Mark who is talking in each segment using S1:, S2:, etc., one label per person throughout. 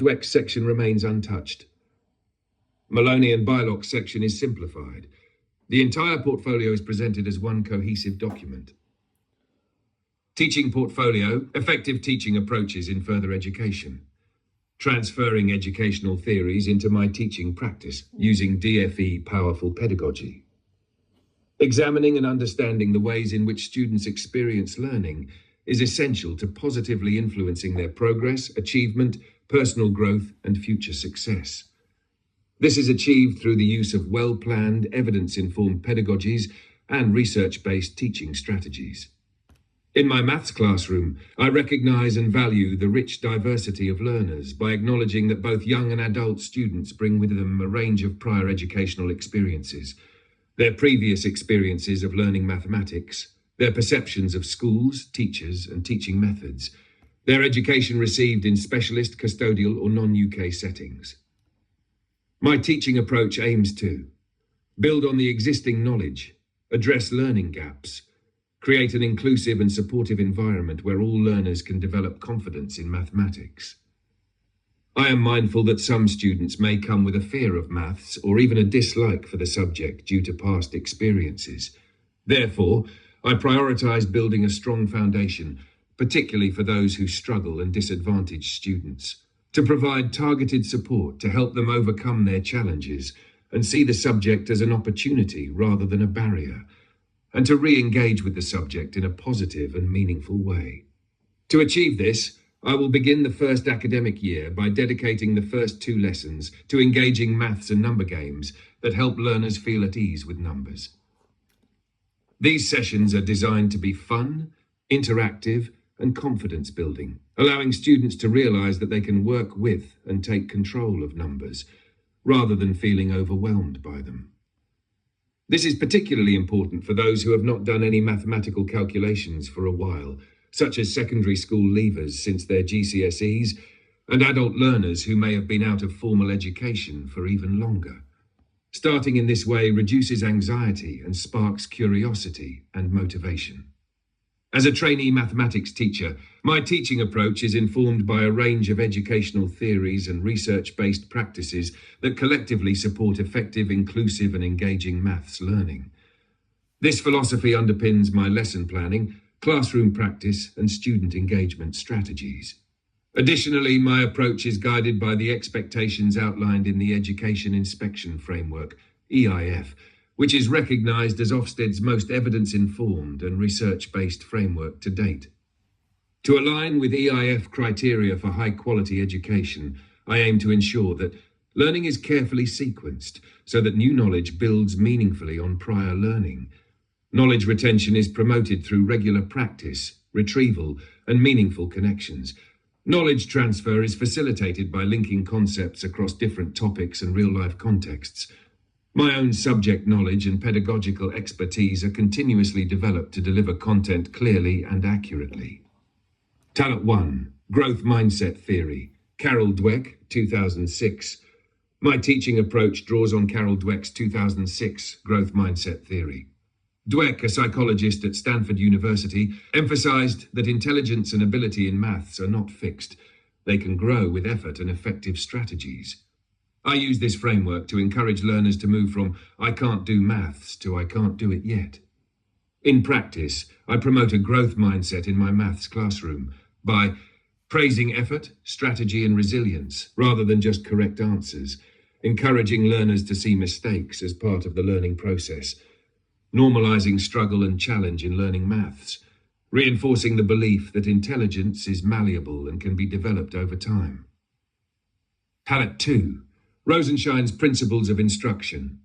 S1: Dweck's section remains untouched. Maloney and Bylock's section is simplified. The entire portfolio is presented as one cohesive document. Teaching portfolio, effective teaching approaches in further education. Transferring educational theories into my teaching practice using DFE powerful pedagogy. Examining and understanding the ways in which students experience learning is essential to positively influencing their progress, achievement, personal growth, and future success. This is achieved through the use of well-planned, evidence-informed pedagogies and research-based teaching strategies. In my maths classroom, I recognize and value the rich diversity of learners by acknowledging that both young and adult students bring with them a range of prior educational experiences, their previous experiences of learning mathematics, their perceptions of schools, teachers, and teaching methods, their education received in specialist, custodial, or non-UK settings. My teaching approach aims to build on the existing knowledge, address learning gaps, create an inclusive and supportive environment where all learners can develop confidence in mathematics. I am mindful that some students may come with a fear of maths or even a dislike for the subject due to past experiences. Therefore, I prioritize building a strong foundation, particularly for those who struggle and disadvantaged students, to provide targeted support to help them overcome their challenges and see the subject as an opportunity rather than a barrier, and to re-engage with the subject in a positive and meaningful way. To achieve this, I will begin the first academic year by dedicating the first 2 lessons to engaging maths and number games that help learners feel at ease with numbers. These sessions are designed to be fun, interactive, and confidence building, allowing students to realize that they can work with and take control of numbers, rather than feeling overwhelmed by them. This is particularly important for those who have not done any mathematical calculations for a while, such as secondary school leavers since their GCSEs, and adult learners who may have been out of formal education for even longer. Starting in this way reduces anxiety and sparks curiosity and motivation. As a trainee mathematics teacher, my teaching approach is informed by a range of educational theories and research-based practices that collectively support effective, inclusive, and engaging maths learning. This philosophy underpins my lesson planning, classroom practice, and student engagement strategies. Additionally, my approach is guided by the expectations outlined in the Education Inspection Framework, EIF, which is recognized as Ofsted's most evidence-informed and research-based framework to date. To align with EIF criteria for high-quality education, I aim to ensure that learning is carefully sequenced so that new knowledge builds meaningfully on prior learning. Knowledge retention is promoted through regular practice, retrieval, and meaningful connections. Knowledge transfer is facilitated by linking concepts across different topics and real-life contexts. My own subject knowledge and pedagogical expertise are continuously developed to deliver content clearly and accurately. Talent 1, Growth Mindset Theory, Carol Dweck, 2006. My teaching approach draws on Carol Dweck's 2006 Growth Mindset Theory. Dweck, a psychologist at Stanford University, emphasized that intelligence and ability in maths are not fixed. They can grow with effort and effective strategies. I use this framework to encourage learners to move from "I can't do maths" to "I can't do it yet." In practice, I promote a growth mindset in my maths classroom by praising effort, strategy, and resilience rather than just correct answers, encouraging learners to see mistakes as part of the learning process, normalizing struggle and challenge in learning maths, reinforcing the belief that intelligence is malleable and can be developed over time. Palette 2. Rosenshine's Principles of Instruction.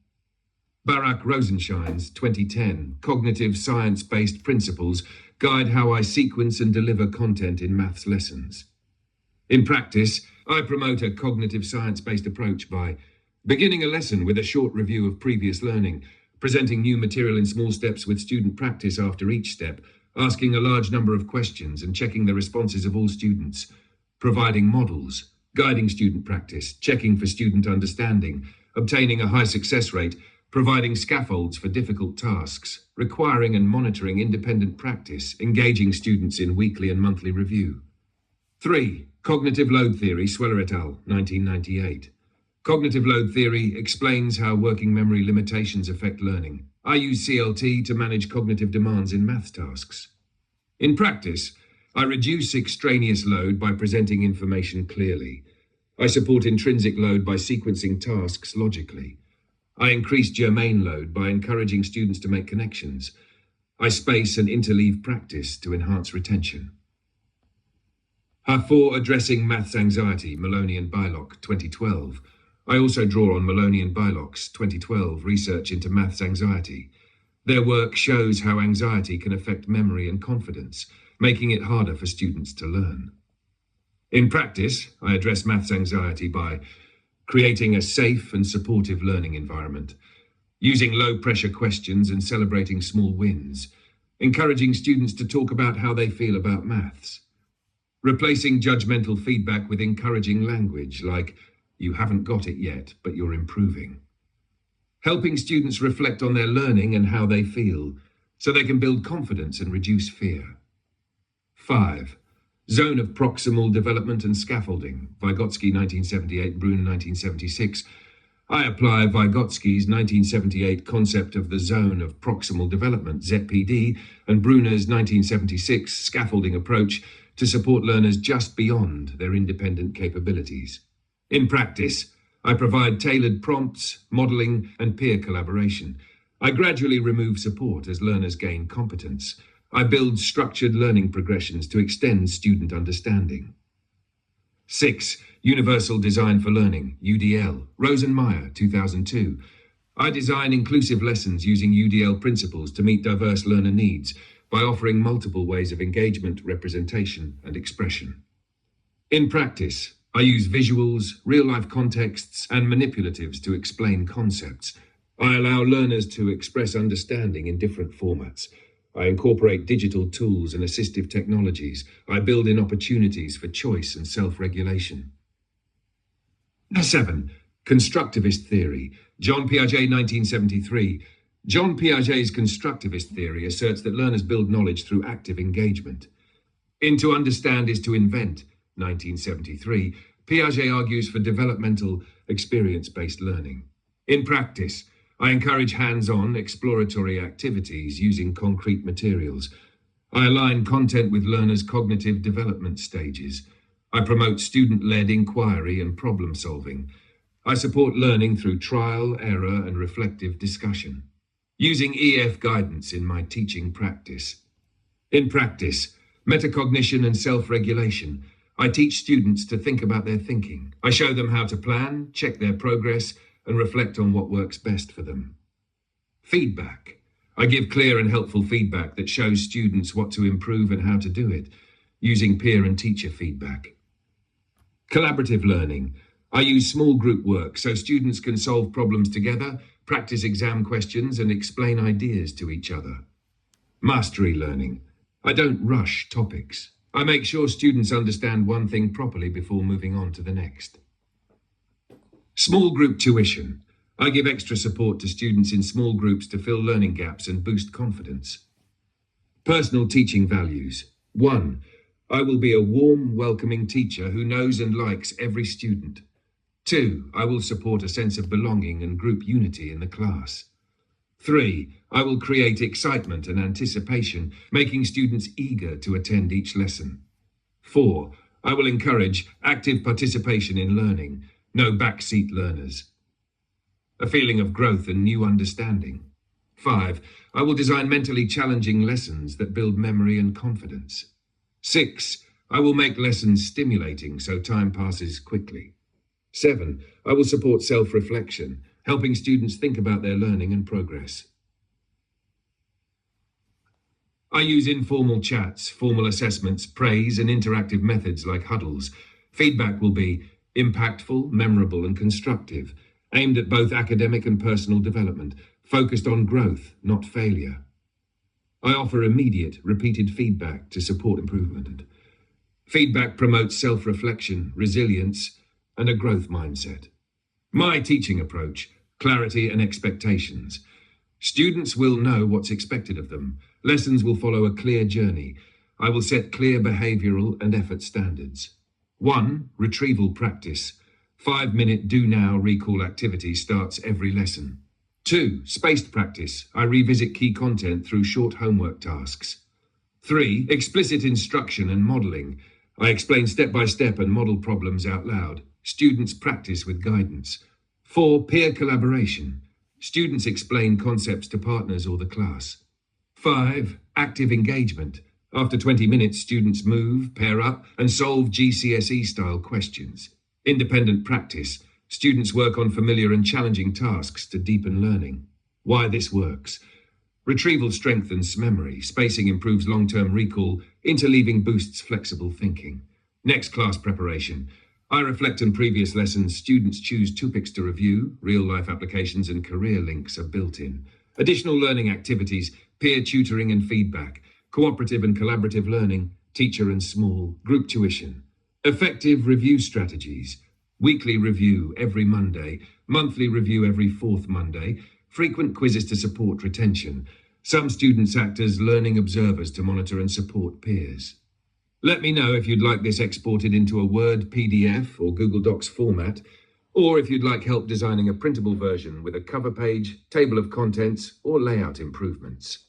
S1: Barak Rosenshine's 2010 Cognitive Science-Based Principles guide how I sequence and deliver content in maths lessons. In practice, I promote a cognitive science-based approach by beginning a lesson with a short review of previous learning, presenting new material in small steps with student practice after each step, asking a large number of questions and checking the responses of all students, providing models, guiding student practice, checking for student understanding, obtaining a high success rate, providing scaffolds for difficult tasks, requiring and monitoring independent practice, engaging students in weekly and monthly review. 3. Cognitive load theory, Sweller et al., 1998. Cognitive load theory explains how working memory limitations affect learning. I use CLT to manage cognitive demands in maths tasks. In practice, I reduce extraneous load by presenting information clearly. I support intrinsic load by sequencing tasks logically. I increase germane load by encouraging students to make connections. I space and interleave practice to enhance retention. For addressing maths anxiety, Maloney and Bylock, 2012. I also draw on Maloney and Bylock's 2012 research into maths anxiety. Their work shows how anxiety can affect memory and confidence, making it harder for students to learn. In practice, I address maths anxiety by creating a safe and supportive learning environment, using low-pressure questions and celebrating small wins, encouraging students to talk about how they feel about maths, replacing judgmental feedback with encouraging language like, "You haven't got it yet, but you're improving." Helping students reflect on their learning and how they feel, so they can build confidence and reduce fear. 5. Zone of proximal development and scaffolding, Vygotsky 1978, Bruner 1976. I apply Vygotsky's 1978 concept of the zone of proximal development, ZPD, and Bruner's 1976 scaffolding approach to support learners just beyond their independent capabilities. In practice, I provide tailored prompts, modeling, and peer collaboration. I gradually remove support as learners gain competence. I build structured learning progressions to extend student understanding. 6. Universal Design for Learning, UDL, Rosenmeyer, 2002. I design inclusive lessons using UDL principles to meet diverse learner needs by offering multiple ways of engagement, representation, and expression. In practice, I use visuals, real-life contexts, and manipulatives to explain concepts. I allow learners to express understanding in different formats. I incorporate digital tools and assistive technologies. I build in opportunities for choice and self-regulation. 7. Constructivist theory, John Piaget, 1973. John Piaget's constructivist theory asserts that learners build knowledge through active engagement. In To Understand is to Invent, 1973, Piaget argues for developmental, experience-based learning. In practice, I encourage hands-on, exploratory activities using concrete materials. I align content with learners' cognitive development stages. I promote student-led inquiry and problem-solving. I support learning through trial, error, and reflective discussion, using EF guidance in my teaching practice. In practice, metacognition and self-regulation. I teach students to think about their thinking. I show them how to plan, check their progress, and reflect on what works best for them. Feedback. I give clear and helpful feedback that shows students what to improve and how to do it, using peer and teacher feedback. Collaborative learning. I use small group work so students can solve problems together, practice exam questions, and explain ideas to each other. Mastery learning. I don't rush topics. I make sure students understand one thing properly before moving on to the next. Small group tuition. I give extra support to students in small groups to fill learning gaps and boost confidence. Personal teaching values. 1. I will be a warm, welcoming teacher who knows and likes every student. 2. I will support a sense of belonging and group unity in the class. 3. I will create excitement and anticipation, making students eager to attend each lesson. 4. I will encourage active participation in learning, no backseat learners. A feeling of growth and new understanding. 5. I will design mentally challenging lessons that build memory and confidence. 6. I will make lessons stimulating so time passes quickly. 7. I will support self-reflection, helping students think about their learning and progress. I use informal chats, formal assessments, praise, and interactive methods like huddles. Feedback will be impactful, memorable, and constructive, aimed at both academic and personal development, focused on growth, not failure. I offer immediate, repeated feedback to support improvement. Feedback promotes self-reflection, resilience, and a growth mindset. My teaching approach, clarity and expectations. Students will know what's expected of them. Lessons will follow a clear journey. I will set clear behavioral and effort standards. 1. Retrieval practice. 5-minute do now recall activity starts every lesson. 2. Spaced practice. I revisit key content through short homework tasks. 3. Explicit instruction and modeling. I explain step by step and model problems out loud. Students practice with guidance. 4. Peer collaboration. Students explain concepts to partners or the class. 5. Active engagement. After 20 minutes, students move, pair up, and solve GCSE-style questions. Independent practice. Students work on familiar and challenging tasks to deepen learning. Why this works. Retrieval strengthens memory. Spacing improves long-term recall. Interleaving boosts flexible thinking. Next class preparation. I reflect on previous lessons. Students choose topics to review. Real-life applications and career links are built in. Additional learning activities, peer tutoring and feedback. Cooperative and collaborative learning, teacher and small, group tuition. Effective review strategies. Weekly review every Monday, monthly review every fourth Monday, frequent quizzes to support retention. Some students act as learning observers to monitor and support peers. Let me know if you'd like this exported into a Word, PDF or Google Docs format, or if you'd like help designing a printable version with a cover page, table of contents or layout improvements.